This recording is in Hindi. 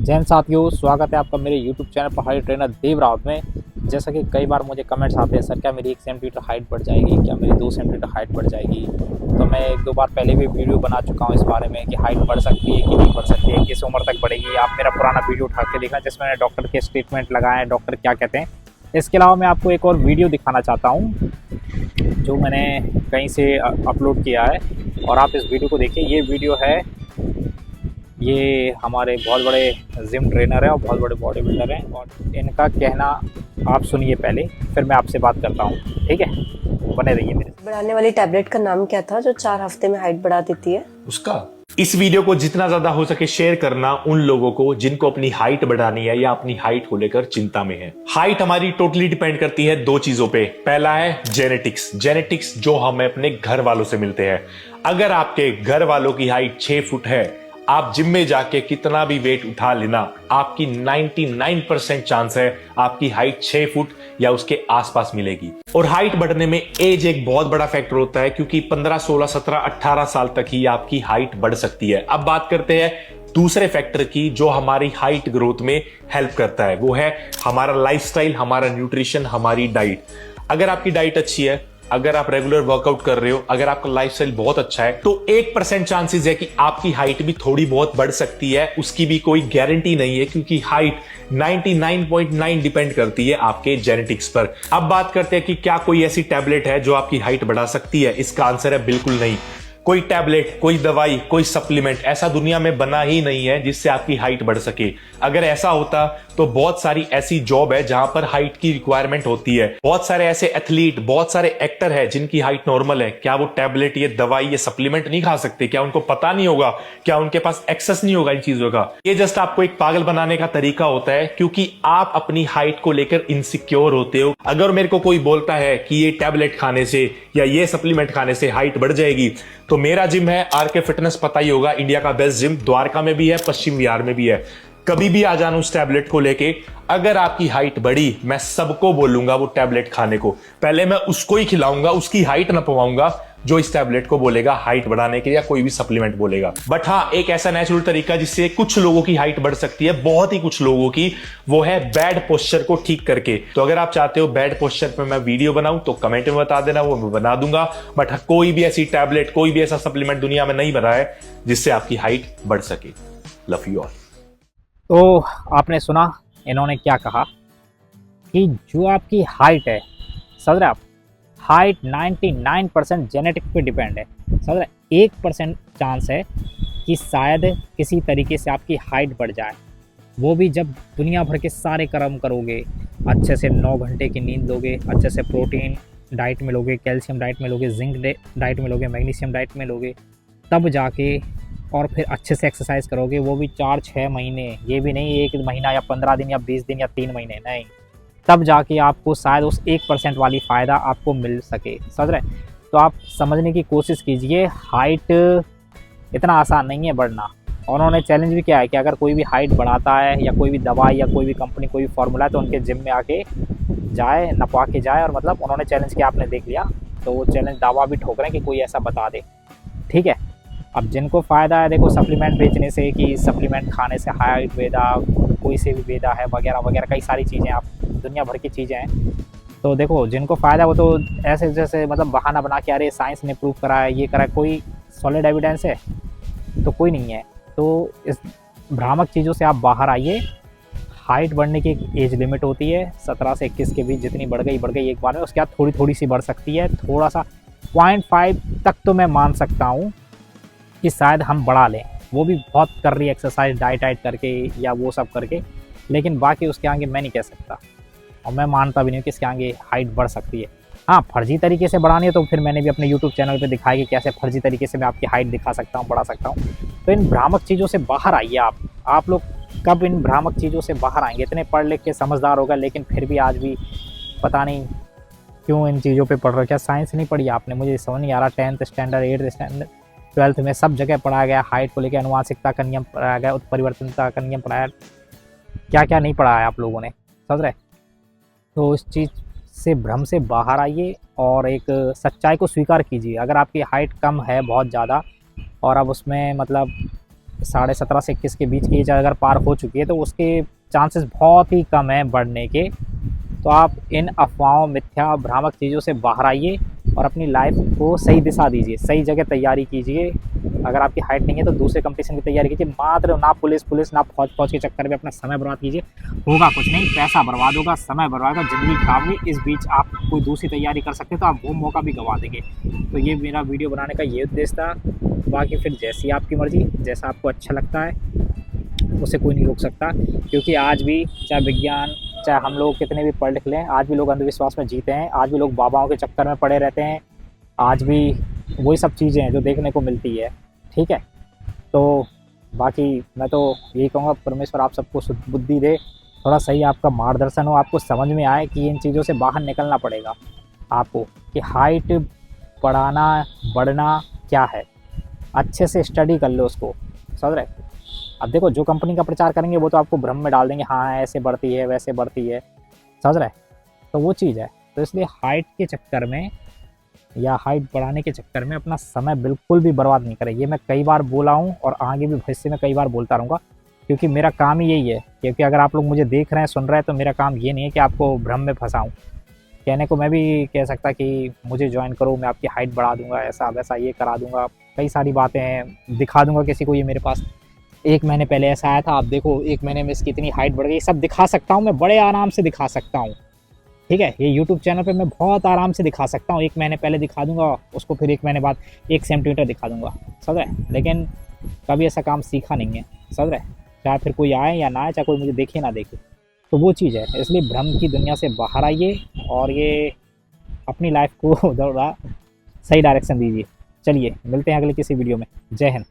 जैन साथियों, स्वागत है आपका मेरे YouTube चैनल पहाड़ी ट्रेनर देव रावत में। जैसा कि कई बार मुझे कमेंट्स आते हैं, सर क्या मेरी 1 सेंटीमीटर हाइट बढ़ जाएगी, क्या मेरी 2 सेंटीमीटर हाइट बढ़ जाएगी। तो मैं 1-2 बार पहले भी वीडियो बना चुका हूँ इस बारे में कि हाइट बढ़ सकती है कि नहीं बढ़ सकती है, किस उम्र तक बढ़ेगी। आप मेरा पुराना वीडियो उठा के देखना जिसमें मैंने डॉक्टर के स्टेटमेंट लगाए हैं, डॉक्टर क्या कहते हैं। इसके अलावा मैं आपको एक और वीडियो दिखाना चाहता हूँ जो मैंने कहीं से अपलोड किया है, और आप इस वीडियो को देखिए। ये वीडियो है, ये हमारे बहुत बड़े जिम ट्रेनर हैं और बहुत बड़े बॉडी बिल्डर हैं, और इनका कहना आप सुनिए पहले, फिर मैं आपसे बात करता हूँ। ठीक है, बने रहिए मेरे साथ। बढ़ाने वाली टैबलेट का नाम क्या था जो 4 हफ्ते में हाइट बढ़ा देती है? उसका इस वीडियो को जितना ज्यादा हो सके शेयर करना उन लोगों को जिनको अपनी हाइट बढ़ानी है या अपनी हाइट को लेकर चिंता में है। हाइट हमारी टोटली डिपेंड करती है 2 चीजों पे। पहला है जेनेटिक्स जो हमें अपने घर वालों से मिलते हैं। अगर आपके घर वालों की हाइट 6 फुट है, आप जिम में जाके कितना भी वेट उठा लेना, आपकी 99% चांस है आपकी हाइट 6 फुट या उसके आसपास मिलेगी। और हाइट बढ़ने में एज एक बहुत बड़ा फैक्टर होता है, क्योंकि 15, 16, 17, 18 साल तक ही आपकी हाइट बढ़ सकती है। अब बात करते हैं दूसरे फैक्टर की जो हमारी हाइट ग्रोथ में हेल्प करता है, वो है हमारा लाइफस्टाइल, हमारा न्यूट्रिशन, हमारी डाइट। अगर आपकी डाइट अच्छी है, अगर आप रेगुलर वर्कआउट कर रहे हो, अगर आपका लाइफस्टाइल बहुत अच्छा है, तो 1% चांसेस है कि आपकी हाइट भी थोड़ी बहुत बढ़ सकती है। उसकी भी कोई गारंटी नहीं है, क्योंकि हाइट 99.9 डिपेंड करती है आपके जेनेटिक्स पर। अब बात करते हैं कि क्या कोई ऐसी टैबलेट है जो आपकी हाइट बढ़ा सकती है। इसका आंसर है बिल्कुल नहीं। कोई टैबलेट, कोई दवाई, कोई सप्लीमेंट ऐसा दुनिया में बना ही नहीं है जिससे आपकी हाइट बढ़ सके। अगर ऐसा होता तो बहुत सारी ऐसी जॉब है जहां पर हाइट की रिक्वायरमेंट होती है। बहुत सारे ऐसे एथलीट, बहुत सारे एक्टर है जिनकी हाइट नॉर्मल है। क्या वो टैबलेट, ये दवाई, ये सप्लीमेंट नहीं खा सकते? क्या उनको पता नहीं होगा? क्या उनके पास एक्सेस नहीं होगा इन चीजों का? ये जस्ट आपको एक पागल बनाने का तरीका होता है, क्योंकि आप अपनी हाइट को लेकर इनसिक्योर होते हो। अगर मेरे को कोई बोलता है कि ये टैबलेट खाने से या ये सप्लीमेंट खाने से हाइट बढ़ जाएगी, तो मेरा जिम है आरके फिटनेस, पता ही होगा, इंडिया का बेस्ट जिम, द्वारका में भी है, पश्चिम विहार में भी है। कभी भी आ जाना उस टैबलेट को लेके। अगर आपकी हाइट बढ़ी, मैं सबको बोलूंगा वो टैबलेट खाने को। पहले मैं उसको ही खिलाऊंगा, उसकी हाइट न पवाऊंगा जो इस टैबलेट को बोलेगा हाइट बढ़ाने के लिए, या कोई भी सप्लीमेंट बोलेगा। बट हाँ, एक ऐसा नेचुरल तरीका जिससे कुछ लोगों की हाइट बढ़ सकती है, बहुत ही कुछ लोगों की, वो है बैड पोस्चर को ठीक करके। तो अगर आप चाहते हो बैड पोस्चर पे मैं वीडियो बनाऊं तो कमेंट में बता देना, वो मैं बना दूंगा। बट कोई भी ऐसी टैबलेट, कोई भी ऐसा सप्लीमेंट दुनिया में नहीं बना है जिससे आपकी हाइट बढ़ सके। Love you all. तो आपने सुना इन्होंने क्या कहा कि जो आपकी हाइट है, समझ रहे आप, हाइट 99% जेनेटिक पे डिपेंड है। समझ रहे, 1% चांस है कि शायद किसी तरीके से आपकी हाइट बढ़ जाए, वो भी जब दुनिया भर के सारे कर्म करोगे, अच्छे से 9 घंटे की नींद लोगे, अच्छे से प्रोटीन डाइट में लोगे, कैल्शियम डाइट में लोगे, जिंक डाइट में लोगे, मैग्नीशियम डाइट में लोगे, तब जाके, और फिर अच्छे से एक्सरसाइज करोगे, वो भी 4-6 महीने, ये भी नहीं 1 महीना या 15 दिन या 20 दिन या 3 महीने, नहीं, तब जाके आपको शायद उस 1% वाली फ़ायदा आपको मिल सके। समझ रहे? तो आप समझने की कोशिश कीजिए, हाइट इतना आसान नहीं है बढ़ना। और उन्होंने चैलेंज भी किया है कि अगर कोई भी हाइट बढ़ाता है, या कोई भी दवाई या कोई भी कंपनी कोई भी फार्मूला है, तो उनके जिम में आके जाए, नपवा के जाए। और मतलब उन्होंने चैलेंज किया, आपने देख लिया, तो वो चैलेंज दावा भी ठोक रहे हैं कि कोई ऐसा बता दे। ठीक है, अब जिनको फ़ायदा है, देखो सप्लीमेंट बेचने से, कि सप्लीमेंट खाने से हाइट वेदा, कोई से भी वेदा है वगैरह वगैरह, कई सारी चीज़ें, आप दुनिया भर की चीज़ें हैं। तो देखो जिनको फ़ायदा है वो तो ऐसे जैसे मतलब बहाना बना के, अरे साइंस ने प्रूव करा है, ये करा है, कोई सॉलिड एविडेंस है तो कोई नहीं है। तो इस भ्रामक चीज़ों से आप बाहर आइए। हाइट बढ़ने की एक एज लिमिट होती है, 17 से 21 के बीच, जितनी बढ़ गई एक बार में, उसके बाद थोड़ी थोड़ी सी बढ़ सकती है। थोड़ा सा 0.5 तक तो मैं मान सकता हूँ कि शायद हम बढ़ा लें, वो भी बहुत कर रही है एक्सरसाइज, डाइट करके या वो सब करके, लेकिन बाकी उसके आगे मैं नहीं कह सकता, और मैं मानता भी नहीं कि इसके आगे हाइट बढ़ सकती है। हाँ, फर्जी तरीके से बढ़ानी है तो फिर मैंने भी अपने YouTube चैनल पे दिखाया कि कैसे फर्जी तरीके से मैं आपकी हाइट दिखा सकता हूँ, बढ़ा सकता हूँ। तो इन भ्रामक चीज़ों से बाहर आइए आप लोग। कब इन भ्रामक चीज़ों से बाहर आएंगे? इतने पढ़ लिख के समझदार होगा, लेकिन फिर भी आज भी पता नहीं क्यों इन चीज़ों पर पढ़ रहे हो। क्या साइंस नहीं पढ़ी आपने? मुझे समझ नहीं आ रहा। 10th standard, 8th standard, 12th में सब जगह पढ़ाया गया हाइट को लेकर, अनुवांशिकता का नियम पढ़ाया गया, उत्परिवर्तनता का नियम पढ़ाया, क्या क्या नहीं पढ़ा है आप लोगों ने। समझ रहे? तो इस चीज़ से, भ्रम से बाहर आइए और एक सच्चाई को स्वीकार कीजिए। अगर आपकी हाइट कम है बहुत ज़्यादा, और अब उसमें मतलब 17.5 से 21 के बीच की एज अगर पार हो चुकी है तो उसके चांसेस बहुत ही कम है बढ़ने के। तो आप इन अफवाहों, मिथ्या भ्रामक चीज़ों से बाहर आइए और अपनी लाइफ को सही दिशा दीजिए, सही जगह तैयारी कीजिए। अगर आपकी हाइट नहीं है तो दूसरे कंपटीशन की तैयारी कीजिए। मात्र ना पुलिस ना फौज के चक्कर में अपना समय बर्बाद कीजिए, होगा कुछ नहीं, पैसा बर्बाद होगा, समय बर्बाद होगा, ज़िंदगी खराब होगी। इस बीच आप कोई दूसरी तैयारी कर सकते हैं तो आप वो मौका भी गंवा देंगे। तो ये मेरा वीडियो बनाने का ये उद्देश्य था। बाकी फिर जैसी आपकी मर्ज़ी, जैसा आपको अच्छा लगता है उसे कोई नहीं रोक सकता, क्योंकि आज भी चाहे विज्ञान, चाहे हम लोग कितने भी पढ़ लिख लें, आज भी लोग अंधविश्वास में जीते हैं, आज भी लोग बाबाओं के चक्कर में पड़े रहते हैं, आज भी वही सब चीज़ें हैं जो देखने को मिलती है। ठीक है, तो बाकी मैं तो यही कहूँगा, परमेश्वर आप सबको शुद्ध बुद्धि दे, थोड़ा सही आपका मार्गदर्शन हो, आपको समझ में आए कि इन चीज़ों से बाहर निकलना पड़ेगा आपको, कि हाइट बढ़ना क्या है। अच्छे से स्टडी कर लो उसको, समझ रहे। अब देखो, जो कंपनी का प्रचार करेंगे वो तो आपको भ्रम में डाल देंगे, हाँ ऐसे बढ़ती है वैसे बढ़ती है, समझ रहे। तो वो चीज़ है। तो इसलिए हाइट के चक्कर में या हाइट बढ़ाने के चक्कर में अपना समय बिल्कुल भी बर्बाद नहीं करें। ये मैं कई बार बोला हूँ और आगे भी भविष्य में कई बार बोलता रहूँगा, क्योंकि मेरा काम ही यही है। क्योंकि अगर आप लोग मुझे देख रहे हैं, सुन रहे हैं, तो मेरा काम ये नहीं है कि आपको भ्रम में फंसाऊँ। कहने को मैं भी कह सकता कि मुझे ज्वाइन करो, मैं आपकी हाइट बढ़ा दूँगा, ऐसा वैसा ये करा दूँगा, कई सारी बातें हैं, दिखा दूँगा किसी को, ये मेरे पास 1 महीने पहले ऐसा आया था, आप देखो 1 महीने में इसकी इतनी हाइट बढ़ गई, सब दिखा सकता हूँ मैं, बड़े आराम से दिखा सकता हूँ। ठीक है, ये यूट्यूब चैनल पे मैं बहुत आराम से दिखा सकता हूँ, 1 महीने पहले दिखा दूंगा उसको, फिर 1 महीने बाद 1 सेंटीमीटर दिखा दूंगा, समझ रहे। लेकिन कभी ऐसा काम सीखा नहीं है, समझ रहे। चाहे फिर कोई आए या ना आए, चाहे कोई मुझे देखे ना देखे, तो वो चीज़ है। इसलिए भ्रम की दुनिया से बाहर आइए और ये अपनी लाइफ को थोड़ा सही डायरेक्शन दीजिए। चलिए, मिलते हैं अगले किसी वीडियो में। जय हिंद।